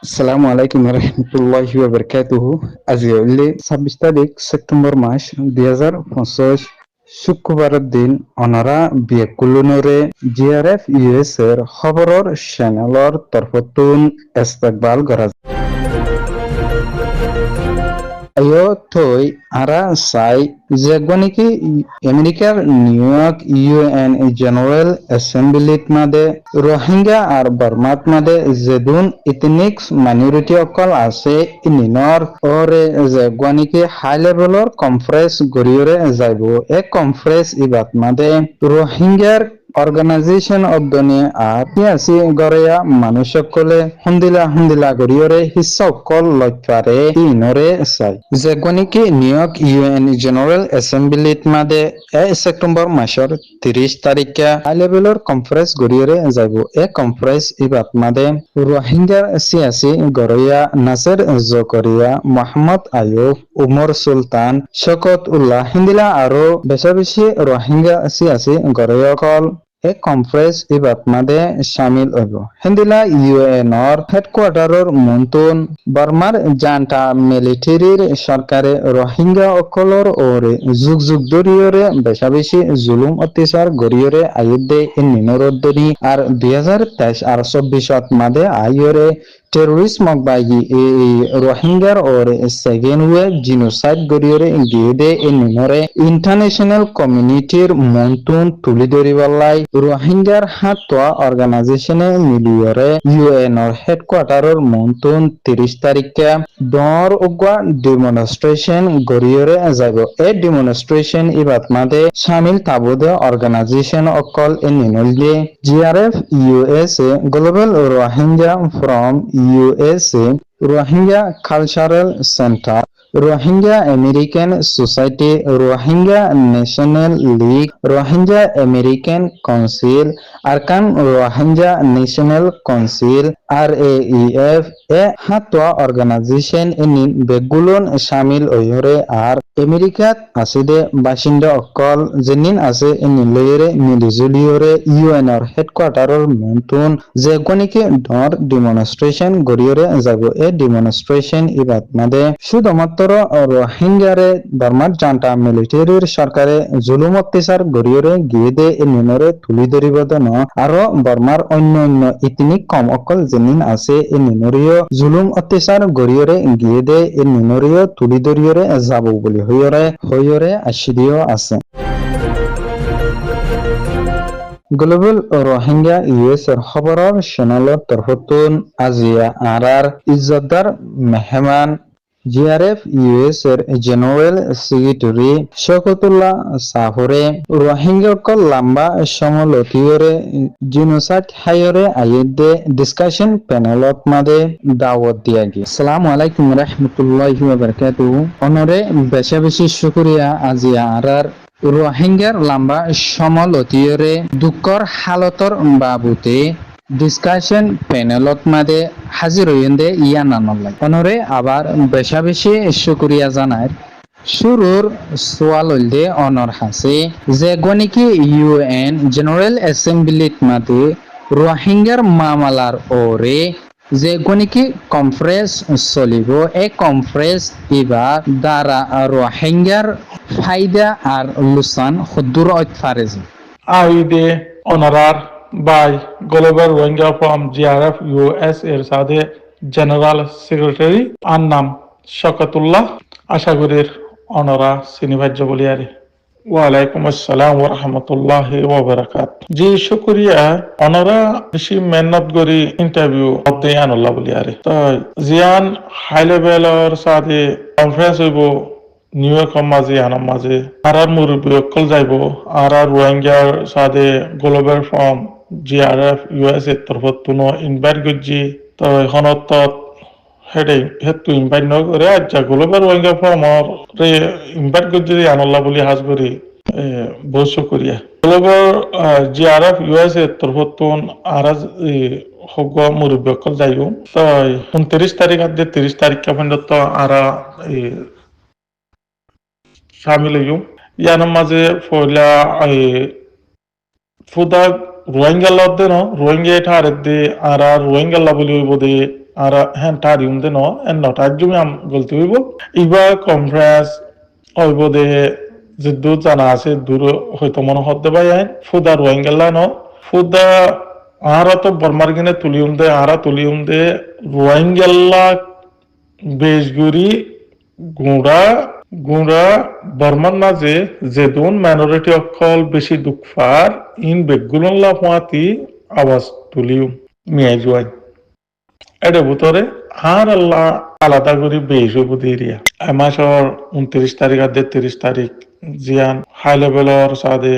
আসসালামু আলাইকুম রহমতুল্লাহি ওয়া বারাকাতুহু। আজকে হইলে 26 তারিখ সেপ্টেম্বর মাস 2025 শুক্রবারের দিন অনারা বিয়েকুলুনরে জিআরএফ ইউএস এর খবরর চ্যানেলর তরফতুন ইস্তেকবাল করা আয়ো থই আরা সাই যেগনিকি আমেরিকার নিউ ইয়র্ক ইউএন জেনারেল অ্যাসেম্বলিত মাদে রোহিঙ্গা আর বর্মাত মাদে যেদুন ইথনিক্স মাইনরিটি অকল আছে ইনিনর ওরে যেগনিকি হাই লেভেলর কনফারেন্স গরিয়রে যাইব এ কনফারেন্স ইবাত মাদে রোহিঙ্গার অর্গানাইজেশন অবদনে আর ইয়াসি গরেয়া মানুষ সকলে হুন্দিলা হুন্দিলা গরিয়রে হিসকল লক্ষ্যারে ইনরে চাই যেগনিকি নিউ ইয়র্ক ইউএন জেনারেল অ্যাসেম্বলিত মাদে 1 সেপ্টেম্বর মাসের 30 তারিখে হাই লেভেলর কনফারেন্স গরিয়রে যাইব এ কনফারেন্স ইবাত মাদে রোহিঙ্গার সিয়াসি গরিয়া নাসের জকরিয়া মোহাম্মদ আয়ুব উমর সুলতান শকত উল্লাহ হিন্দিলা আরো বেশি বেশি রোহিঙ্গা সিয়াসি গরিয়কল এ কনফারেন্স ইবাত মাদে শামিল হইব হিন্দিলা ইউএনর হেডকোয়ার্টারর মন্তুন বর্মার জান্টা মিলিটারির সরকারে রোহিঙ্গা অকলর ওরে যুগ যুগ ধরিয়রে বেশা বেশি জুলুম অত্যাচার গরিয়রে আয়ুদ্ধে নিনরদ্দনি আর 2023 আর 24 মাদে আইয়রে টেরোরিস্ট মকবাগি এই রোহিঙ্গার ওরে সেকেন্ড ওয়েভ জিনোসাইড গরিয়রে গিয়েদে নিনরে ইন্টারন্যাশনাল কমিউনিটির মন্তুন তুলি ধরিবালাই রোহিঙ্গার হাতোয়া অর্গানাইজেশনে মিলিয়রে ইউএনর হেডকোয়ার্টারর মন্তুন 30 তারিখে ডর উগা ডেমনস্ট্রেশন গরিয়রে যাব এ ডেমনস্ট্রেশন ইবাত মাদে শামিল তাবুদে অর্গানাইজেশন অকল নিনলগে GRF USA global Rohingya forum USA Rohingya cultural centre Rohingya American society Rohingya national league Rohingya American council Arakan Rohingya national council RAEF এ হাতোয়া অর্গানাইজেশন এনিন বেগুলন শামিল হইরে আর আমেরিকাত আসিদে বাসিন্দা অকল যেনিন আছে এনিন লইরে মিলিজুলিয়রে ইউএনর হেডকোয়ার্টারর মন্তুন যে গনিকে ডর ডেমনস্ট্রেশন গরিয়রে যাব এ ডেমনস্ট্রেশন ইবাত মাদে শুধুমাত্র রোহিঙ্গারে বর্মার জান্টা মিলিটারির সরকারে জুলুম অত্যাচার গরিয়রে গিয়ে দে এ নিনরে তুলি ধরিব দেন আরো বর্মার অন্য অন্য ইতিনিক কম অকল যেনিন আছে এ নিনরীয় জুলুম অত্যাচার গরিয়রে গিয়ে দে এ নিনরীয় তুলি ধরিয়রে যাব বলি হইরে আশিদিও আছে গ্লোবাল রোহিঙ্গা ইউএস এর খবরের চ্যানেলের তরফতুন আজিয়া আর ইজ্জতদার মেহমান জিআরএফ ইউএস এর জেনারেল সেক্রেটারি শওকতুল্লাহ সাফরে রোহিঙ্গাকল লম্বা সমলতিয়রে জিনোসাইড হাইরে আইদে ডিসকাশন প্যানেলত মাদে দাওয়াত দিয়া গিয়ে আসসালামু আলাইকুম রহমতুল্লাহি ওয়া বারাকাতুহু অনরে বেশি বেশি শুকরিয়া আজিয়া আর রোহিঙ্গার লম্বা সমলতিয়রে দুঃখর হালতর বাবুতে ডিসকাশন প্যানেলত মাদে হাজির হইন্দে ইয়া নানলাই অনরে আবার বেশা বেশি শুকরিয়া জানায় শুরুর সোয়াল দে অনর হাসে যে গনিকি ইউএন জেনারেল অ্যাসেম্বলিত মাদে রোহিঙ্গার মামলার ওরে যে গনিকি কনফারেন্স চলিব এই কনফারেন্স এবার দ্বারা রোহিঙ্গার ফায়দা আর লুসান হুদুর অতফারেজ আইডে অনারার by global Rohingya forum GRF US এর সাথে জেনারেল সেক্রেটারি আর নাম শওকতুল্লাহ আশা করি অনারা সিনিভাজ্য বলিয়ারে ওয়ালাইকুম আসসালাম ওয়া রাহমাতুল্লাহি ওয়া বারাকাতুহু জি শুকরিয়া অনারা বেশি মেহনত করি ইন্টারভিউ হতে আনল্লাহ বলিয়ারে তো জিয়ান হাই লেভেলর সাথে কনফারেন্স হইব নিউ ইয়র্ক মাঝে আনাম মাঝে আর মুরব্বী অকল যাইব আর রোহিঙ্গার সাথে গ্লোবাল ফ্রম জিআরএফ ইউএস এর তরফতুন ইনভাইট করছি তো এখনত হেতু ইনভাইট নকরে আচ্ছা গ্লোবাল রোহিঙ্গা ফ্রম রে ইনভাইট করছি আনল্লাহ বলি হাজ করি বহুত শুকরিয়া গ্লোবাল জিআরএফ ইউএস এর তরফতুন আর হগ মুরব্বী অকল যাইব তো 29 তারিখ আদে 30 তারিখ পর্যন্ত আর শামিল হইম ইয়ার মাঝে ফয়লা ফুদা রোহিঙ্গা লদ্দে ন রোহিঙ্গা এটা আর দে আর রোহিঙ্গা বলি হইব দে আর হ্যাঁ টারিউম দে ন এন নটার জমি আম গলতি হইব ইবা কনফারেন্স হইব দে যে দূর জানা আছে দূর হয়তো মনে হতে পাই ফুদা রোহিঙ্গাল্লা ন ফুদা আরা তো বর্মার গিনে তুলিউম দে আরা তুলিউম দে রোহিঙ্গাল্লা বেশগুড়ি গুঁড়া গুঁড়া বর্মার মাঝে যেদুন মাইনরিটি অকল বেশি দুঃখার ইন বেগুলল্লা পোয়াতি আওয়াজ তুলিউম মিয়াই জুয়াই এটা ভিতরে আর আল্লাহ আলাদা করে বেশ হইব দিরিয়া এ মাসের 29 তারিখ আর 30 তারিখ জিয়ান হাই লেভেলর সাদে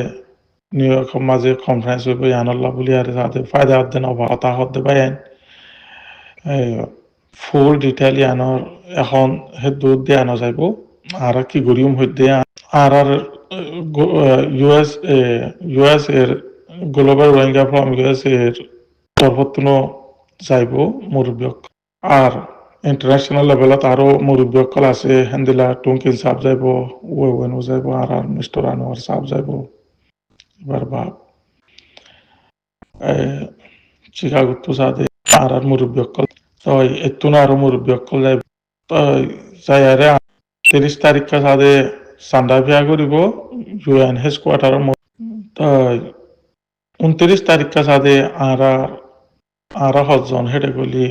নিউ ইয়র্কের মাঝে কনফারেন্স হইব ইয়ানুল্লাহ বলি আর সাদে ফায়দা হদ্দেন অবহতা হদ্দে বাইন ফুল ডিটেইল ইয়ানোর এখন হে দুধ দিয়ে আনা যাইব আর কি গরিম হইতে আর ইউএস এর গ্লোবাল রোহিঙ্গা ফ্রম ইউএস এর তরফতুন যাইব মুরব্বী আর ইন্টারন্যাশনাল লেভেলত আরো মুরব্বী অকল আছে হেন্দিলা টুঙ্কিন সাহেব যাইব ওয়েনও যাইব আর মিস্টার আনোয়ার সাহেব যাইব এবার বাপ চিকাগো তো সাদে আর মুরব্বী অকল তো এতুন আরো মুরব্বী অকল যাইব তো যাই আরে 30 তারিখ সাদে সান্ডা ভিয়া করিব ইউএন হেডকোয়ার্টার তো 29 তারিখ সাদে আর হজন হেডে গলি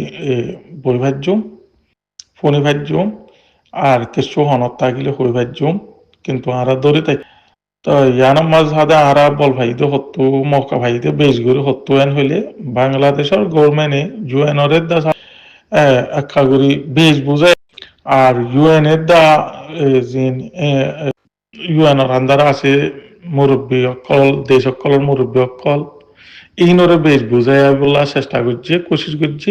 বই ভাজ্যুম ফোনে ভাজ্যুম আর কিছু হনত থাকিলে হই ভাজ্যুম কিন্তু আরা দরি তাই তো ইয়ানার মাঝ হাদে আরা বল ভাইদে হত্তু মক্কা ভাইদে বেশ করে হত্তু এন হইলে বাংলাদেশের গভর্নমেন্টে ইউএনর দা একটা করি বেশ বুঝায় আর ইউএন এর দা জিন ইউএনর আন্দার আছে মুরব্বী অকল দেশ অকলের মুরব্বী অকল ইনরে বেশ বুঝাই বলার চেষ্টা করছে কোশিশ করছে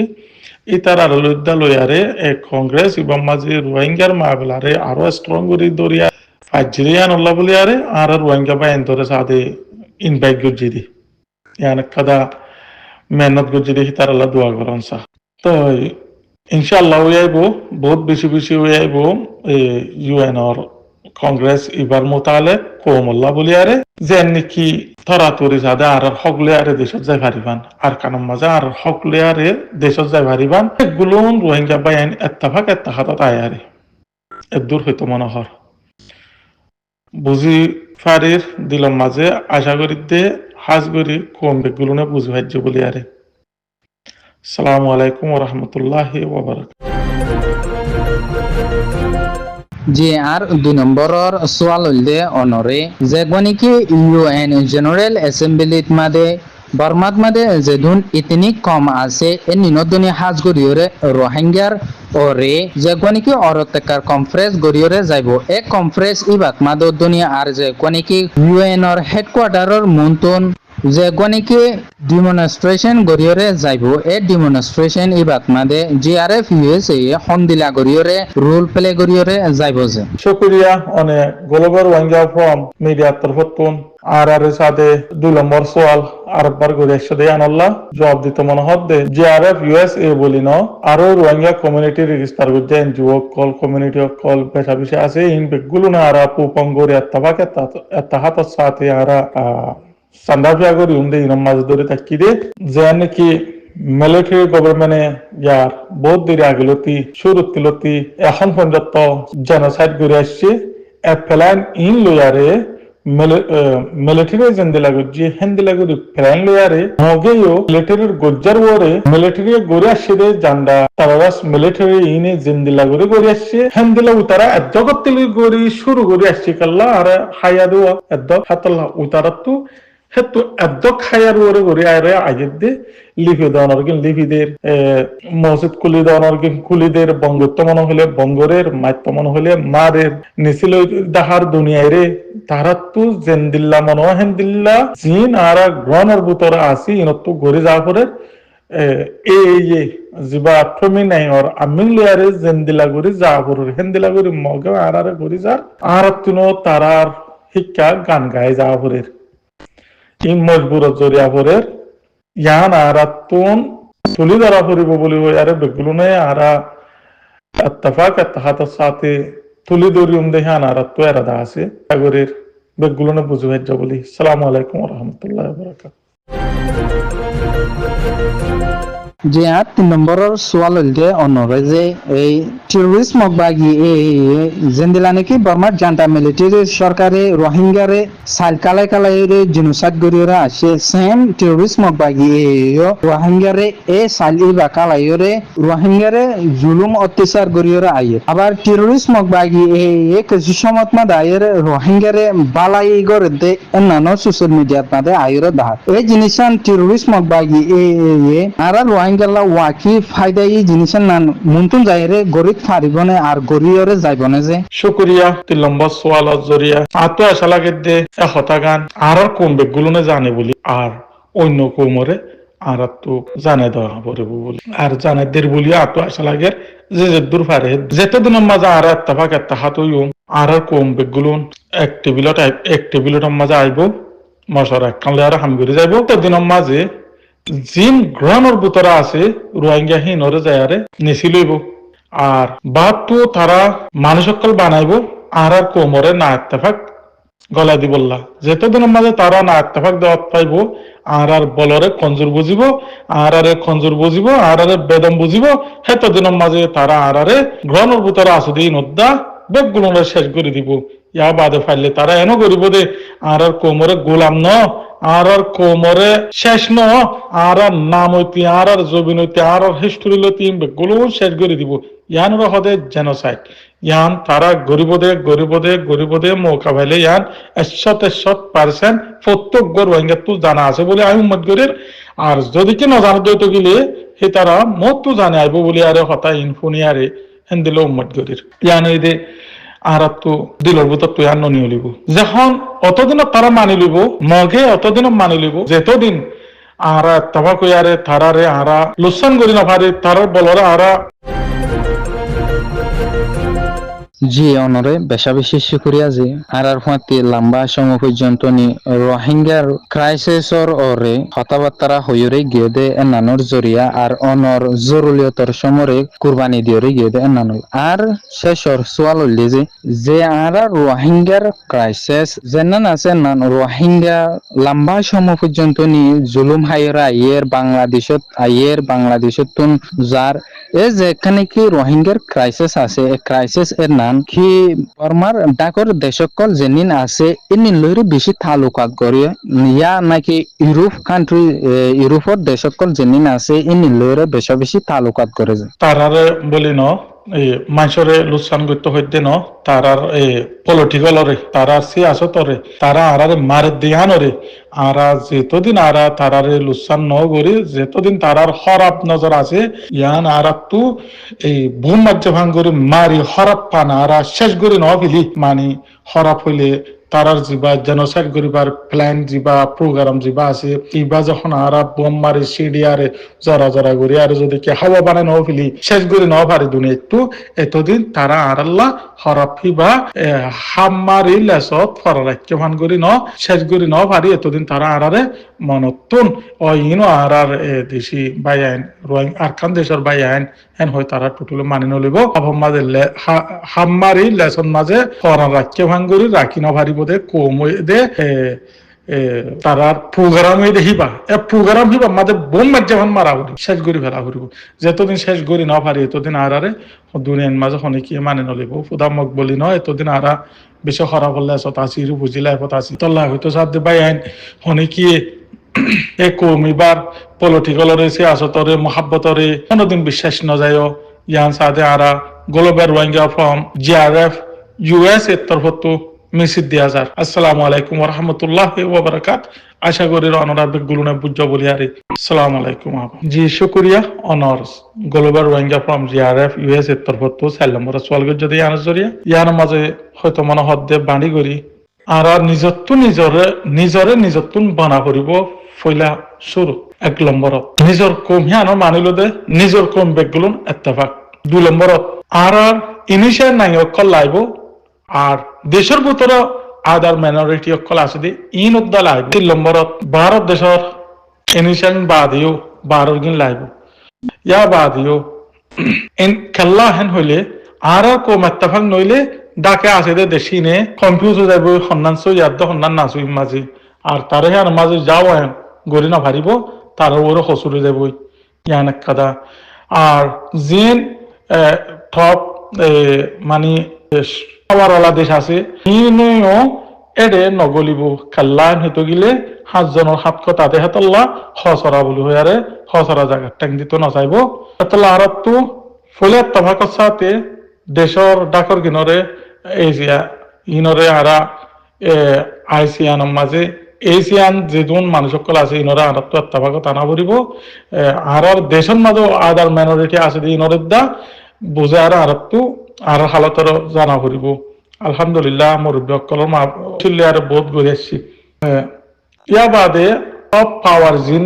ইতার আর লইদা লয়ারে কংগ্রেস এবং মাঝে রোহিঙ্গার মামলারে আরো স্ট্রং করে দরিয়া ফাইজরিয়ান আল্লাহ বলিয়ারে আর রোহিঙ্গা বাইন ধরে সাদে ইনভাইট করছে দি ইয়ান কাদা মেহনত করছে দেখি তার আল্লাহ দোয়া করেন সা তো ইনশাআল্লাহ হয়ে আইব বহুত বেশি বেশি হয়ে আইব ইউএনর কংগ্রেস এবার মোতালে কোমল্লা বলিয়ারে যে নাকি থরাতরি সাদে আর হকলে আরে দেশত যাই ভারিবান আর কানম মাঝে আর হকলে আরে দেশত যাই ভারিবান এগুলো রোহিঙ্গা বাইন এত্তাফাক এত্তাহাত আয়ারে এদূর হইতো মনোহর বুঝি ফারির দিলম মাঝে আশা করি দে হাজ করি কম বেগুলো বুঝি ভাজ্য বলিয়ারে আসসালামু আলাইকুম ওয়া রাহমাতুল্লাহি ওয়া বারাকাতুহু যে আর 2 নম্বরর সোয়াল হইলে অনরে যে গনিকি ইউএন জেনারেল অ্যাসেম্বলিত মাদে বর্মাত মাদে যেদুন ইতনি কম আছে এ নিনদনি হাজ গরিয়রে রোহিঙ্গার ওরে যে গনিকি অরতেকার কনফারেন্স গরিয়রে যাইব এক কনফারেন্স ইবাত মাদে দুনিয়া আর যে গনিকি ইউএনর হেডকোয়ার্টারর মুন্তন যে গনিকি ডিমনস্ট্রেশন গরিয়রে যাইব এ ডিমনস্ট্রেশন ইবাত মাদে জিআরএফ ইউএসএ হন্দিলা গরিয়রে রোল প্লে গরিয়রে যাইব যে শুকরিয়া অনে গ্লোবাল রোহিঙ্গা ফ্রম মিডিয়া তরফতুন আর সাথে 2 নম্বর সোয়াল আরবার করে একসাথে আনাল্লাহ জবাব দিতে মনে হদ্দে জিআরএফ ইউএসএ বলি ন আরো রোহিঙ্গা কমিউনিটি রেজিস্টার করতে এনজিও কল কমিউনিটি কল পেশা বিষয় আছে ইন বেগুলো না আর পুপঙ্গরে এত্তাহাত সাথে আর সান্দাফিয়া করি উন্দে ইনম মাঝে ধরে থাকি দে যে নাকি মিলিটারি গভর্নমেন্টে ইয়ার বহুত দেরি আগলতি শুরুতিলতি এখন পর্যন্ত জেনোসাইড করে আসছে প্ল্যান ইন লয়ারে মিলিটারি জেন্দিলা গজ্জি হেন্দিলা গরি প্ল্যান লয়ারে মগেও মিলিটারির গজ্জার ওরে মিলিটারি গরে আসছে রে জান্ডা তারাস মিলিটারি ইনে জেন্দিলা গরে আসছে হেন্দিলা উতারা জগত্তিলি গরি শুরু করে আসছে কাল্লা আর হায়াদু এদ্দ হাতাল্লা উতারাতু হেতু এদ্দ খায়ার ওরে গরে আরে আগেদে লিপি দেওয়ার কিন্তু লিপিদের মসজিদ কুলি দেওয়ার কিন্তু কুলিদের বঙ্গত্ব মনে হলে বঙ্গরের মাত্য মনে হলে মারের নিছিল দাহার দুনিয়ায় রে তারা তো জেন্দিল্লা মনে হেন্দিল্লা জিন আর গ্রহণের ভিতরে আসি ইনতো ঘুরে যাওয়া পরে জিবা আত্মমি নাই ওর আমি লিয়ারে জেন্দিলা ঘুরে যাওয়া পরে হেন্দিলা ঘুরে মগে আর ঘুরে যার আর তুনো তারার শিক্ষা গান গায়ে যাওয়া পরে ইন মজবুর জরিয়া পরে ইয়ান আরাতুন তুলি ধরা পড়িব বলি আরে বেগুলো নাই আরা আত্তাফাক আত্তাহাত সাথে তুলি দরিয়ম দেহান আরাতু এরাদা আছে আগরের বেগুলো না বুঝু হজ্জা বলি আসসালামু আলাইকুম ওয়া রাহমাতুল্লাহি ওয়া বারাকাতুহু যে আর 3 নম্বরের সোয়াল হইলে অনরে যে এই টেরোরিস্ট মকবাগি এই জেন্দিলা নাকি বর্মার জান্টা মিলিটারি সরকারে রোহিঙ্গারে সাইল কালাই কালাই জিনোসাইড গরিয়রা আসে সেম টেরোরিস্ট মকবাগি এই রোহিঙ্গারে এ সাইল ইবা কালাইরে রোহিঙ্গারে জুলুম অত্যাচার গরিয়রা আইয়ে আবার টেরোরিস্ট মকবাগি এই কিছু সমত মাদা আইয়ের রোহিঙ্গারে বালাই গরে দে এনানো সোশ্যাল মিডিয়াত মাদে আইরে দাহার এই জিনিসান টেরোরিস্ট মকবাগি এই আরা রোহিঙ্গালা ওয়াকি ফায়দা এই জিনিসের নান মুন্তুন যাইরে গরিব ফারিবনে আর গরিয়রে যাইবনে যে শুক্রিয়া 3 নম্বর সোয়ালত জরিয়া আতো আশা লাগে দে হতাগান আর কোন বেগুলো জানে বলি আর অন্য কোমরে আর তো জানে দেওয়া পড়ব বলি আর জানে দের বলি আতো আশা লাগে যে দূর ফারে যেতদিন মাঝে আর এত্তাফাক এত্তাহাত হইও আর কোম বেগুলো এক টেবিলত মাঝে আইব মশার এক কামলে আর হাম করে যাইব তদিনের মাঝে জিন গ্রহণের ভিতরে আছে রোহিঙ্গা হিনরে যায়ারে নেছি লইব আর বাদ তারা মানুষ সকল বানাইব আর কোমরে না ইত্তেফাক গলা দি বললা যেতদিনের মাঝে তারা না ইত্তেফাক দেওয়াত পাইব আর বলরে খঞ্জুর বুঝিব আর খঞ্জুর বুঝিব আর বেদম বুঝিব সেতদিনের মাঝে তারা আর গ্রহণের ভিতরে আছে দিন নদ্দা বেগুলো শেষ করে দিব ইয়া বাদে ফাইলে তারা এনো করিব দে আর কোমরে গোলাম ন আর কোমরে শেষ ন আর নাম হইতে আর জবিন হইতে আর হিস্টোরি লইতে বেগুলো শেষ করে দিব ইয়ান হদে জেনোসাইড ইয়ান তারা গরিবদে মৌকা পাইলে ইয়ান 100% প্রত্যেক রোহিঙ্গা তো জানা আছে বলে আমি উম্মত করির আর যদি কি নজানো দইতে গেলে হে তারা মত তো জানে আইব বলে আরে হতা ইনফোনিয়ারে হেন দিলে উম্মত করির ইয়ান এই দে আর তো দিলর ভিতর তুই আর ননি লিব যখন অতদিন তারা মানি লিব মগে অতদিন মানি লিব যেতদিন আর তাবা কইয়ারে তারারে আরা লুসান করি না পারে তারার বলরা আরা জি অনরে বেশা বেশি শুক্রিয়া জি আর ফাঁতি লম্বা সময় পর্যন্ত নি রোহিঙ্গার ক্রাইসিসর ওরে কথাবার্তা হইরে গিয়ে দে এনানোর জরিয়া আর অনর জরুরিয়তর সমরে কুরবানি দিয়রে গিয়ে দে এনানোর আর শেষর সোয়াল হইলে যে আর রোহিঙ্গার ক্রাইসিস যেনান আছে নান রোহিঙ্গা লম্বা সময় পর্যন্ত নি জুলুম হাইরা বাংলাদেশত তুন যার এ যেখানে কি রোহিঙ্গার ক্রাইসিস আছে এই ক্রাইসিস এর নাম কি বর্মার ডাকর দেশকল যেনিন আছে ইনিন লইরে বেশি তালুকাত করে ইয়া নাকি ইউরোপর দেশকল যেনিন আছে ইনিন লইরে বেশি তালুকাত করে তারারে বলি ন এই মানুষরে লুসান করতে হইতে ন তারার এই পলিটিক্যালরে তারা সিয়াসতরে তারা আরারে মারে দিয়ানরে আরা যেতদিন আরা তারারে লুসান ন করি যেতদিন তারার খরাপ নজর আছে ইয়ান আরা তু এই ভূম রাজ্য ভাঙ করে মারি খরাপ পানা আরা শেষ করে ন ফেলি মানে খরাপ হইলে তারার জিবা জেনোসাইড করিবার প্ল্যান জিবা প্রোগ্রাম জিবা আছে ইবা যখন আরা বোম মারি সিডিয়ারে জরা করি আর যদি কে হাওয়া বানায় ন ফেলি শেষ করে ন পারে দুনিয়া একটু এতদিন তারা আরাল্লা হরফি বা হাম্মারি লেসত ফরারাক্য ভান করি ন শেষ করি ন পারি এতদিন তারা আরারে মনতুন ইনো আরার দেশি বাই আইন রোহিং আরখান দেশের বাই আইন হেন হয় তারা টোটালি মানি নলিব আবার মাঝে হাম্মারি লেসন মাঝে ফরারাক্য ভান করি রাখি ন পারিব দে কম দে তারার প্রোগ্রামে দেখিবা প্রোগ্রাম হিবা মাঝে বোম মাঝে মারা করি শেষ করি ফেলা করিব যেতদিন শেষ করি না পারি এতদিন আরারে দুনিয়ার মাঝে হনে মানে নলিব ফুদামক বলি ন এতদিন আরা বেশি খারাপ হলে আসি বুঝিলে আসি তল্লা হয়তো সাথে বাই আইন হনে কি এ কমিবার পলিটিক্যালরে সিয়াসতরে মহাব্বতরে কোনোদিন বিশ্বাস ন যায় ইয়ান সাথে আরা global Rohingya forum GRF US এর তরফত মেসেজ দিয়া যার আসসালামু আলাইকুম ওয়া রাহমাতুল্লাহি ওয়া বারাকাত আশা করি অনার বেগুলুনে বুঝা বলি আরে আসসালামু আলাইকুম জি শুকরিয়া honours global Rohingya forum GRF US এর তরফত সালাম রাসূল গজ যদি আনার জরিয়া ইয়ার মাঝে হয়তো মনে হদ্দে বাণী করি আর নিজরতুন বানা করিব ফইলা শুরু 1 নম্বরত নিজর কম হিয়ানো মানিলো দে নিজর কম বেগুলুন ইত্তেফাক 2 নম্বরত আর ইনিশিয়াল নাই অকল লাইব আর দেশের ভিতরে আদার মাইনরিটি অকল আছে দি ইন উদ্দা লাইব 3 নম্বরত ভারত দেশের ইনিশিয়াল বাদিও 12 দিন লাইব ইয়া বাদিও ইন কাল্লা হেন হইলে আর কম ইত্তেফাক নইলে ডাকে আছে দে দেশিনে কনফিউজ হয়ে যাবে হন্নান সো ইয়াদ হন্নান নাসুই মাঝে আর তারে আর মাঝে যাও গরি না ভারিব তার ওরে হসুরে যাবই ইয়ান কাদা আর জিন টপ মানে পাওয়ারওয়ালা দেশ আছে হিনও এডে নগলিব কাল্লান হইতো গিলে 7জনের 7 কথাতে হেতল্লা হসরা বলি হয়ারে হসরা জায়গা ট্যাং দিত নচাইব হেতল্লা আরতো ফলে তফাকত সাথে দেশর ডাকর গিনরে এই যে ইনরে আরা আইসিয়ানের মাঝে এশিয়ান যেজন মানুষ সকল আছে ইনরা আরতো তফাকত আনা পড়িব আর দেশের মাঝে আদার মাইনরিটি আছে ইনরে দা বুঝে আর আরতো আর হালতর জানা পড়িব আলহামদুলিল্লাহ মুরব্বী সকলের মা ছিল আর বহুত গড়ে আসছি ইয়া বাদে সব পাওয়ার জিন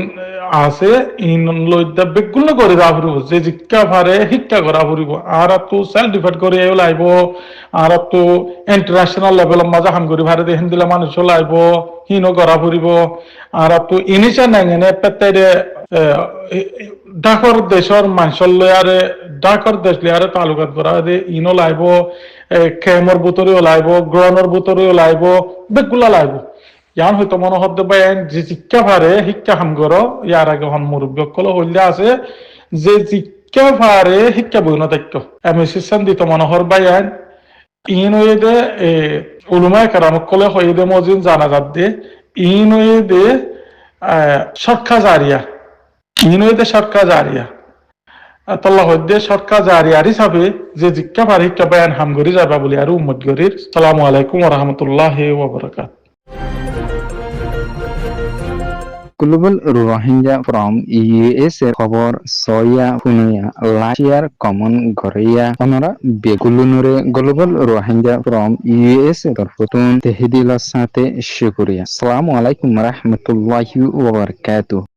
আছে ইন লইদা বেগুলো করে রা ফুরিব যে জিক্কা ফারে শিক্ষা করা ফুরিব আর তো সেলফ ডিফেন্ড করে লাইব আর তো ইন্টারন্যাশনাল লেভেলের মাঝে হাম করি ভারে দেখেন দিলে মানুষ লাইব হিনো করা ফুরিব আর তো ইনিশা নাঙেনে পেতে ডাকর দেশর মানুষের লয়ারে ডাকর দেশ লিয়ারে তালুকাত করা দে ইনো লাইব কেমর বুতরেও লাইব গ্রহণের বুতরেও লাইব বেগুলা লাইব ইয়ান হয়তো মনে হতে পারেন যে শিক্ষা ভারে শিক্ষা হাম করো ইয়ার আগে হন মুরব্বী সকল হইলে আছে যে শিক্ষা ভারে শিক্ষা বই নতাক্য আমি শিক্ষণ দিত মনোহর বাইন in হইদে উলুমায় কারামকলে হইদে মজিন জানাজাত they in হইদে Sarkar Zaria in হইদে সরকার জারিয়া আল্লাহ হইদে সরকার জারিয়ার হিসাবে যে শিক্ষা ভারে শিক্ষা বায়ান হাম করি যাবা বলি আর উম্মত গরির আসসালামু আলাইকুম ওয়া রাহমাতুল্লাহি ওয়া বারাকাতুহু Global Rohingya from USA খবর সয়া ফুনুয়া লাশিয়ার কমন গরিয়া অনরা বেগুলুনুরে Global Rohingya from USA তরফতুন তেহিদিলার সাথে শুকরিয়া আসসালামু আলাইকুম ওয়া রাহমাতুল্লাহি ওয়া বারাকাতুহু